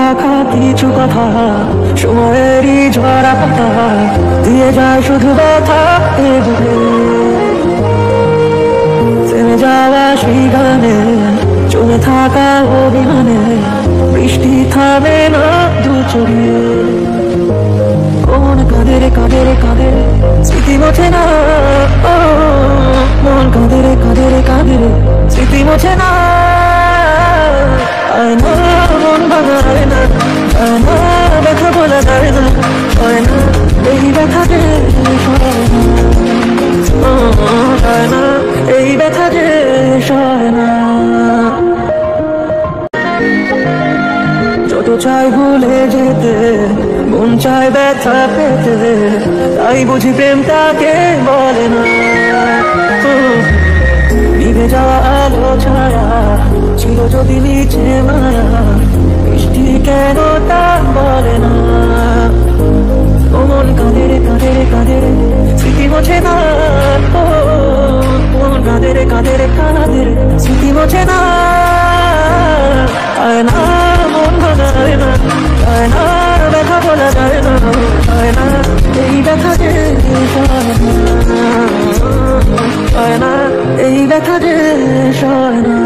রাখা কিছু কথা সময়েরই ঝরা পাতা দিয়ে যায় শুধু ব্যথা থেমে যাওয়া সেই গানে জমে থাকা অভিমানে বৃষ্টি থামে না দু চোখে মন কাঁদে রে কাঁদে রে কাঁদে স্মৃতি মোছে না মন কাঁদে রে কাঁদে রে কাঁদে রে স্মৃতি মোছে না আয়না মন ভাঙায় না আয়না ব্যথা বলা যায় না আয়না এই ব্যথা যে সয় না আয়না এই ব্যথা যে সয় না যত চাই ভুলে যেতে মন চায় ব্যথা পেতে তাই বুঝি প্রেমটাকে বলে না নিভে যাওয়া আলো ছায়া ছিল যদি নিচে মায়া বৃষ্টি কেন তা বলে না মন কাঁদে রে কাঁদে রে কাঁদে রে স্মৃতি মোছে না মন কাঁদে রে কাঁদে রে কাঁদে রে স্মৃতি মোছে না আয়না মন ভাঙায় না আয়না ব্যথা বলা যায় না আয়না এই ব্যথা যে সয় না আয়না এই ব্যথা যে সয় না।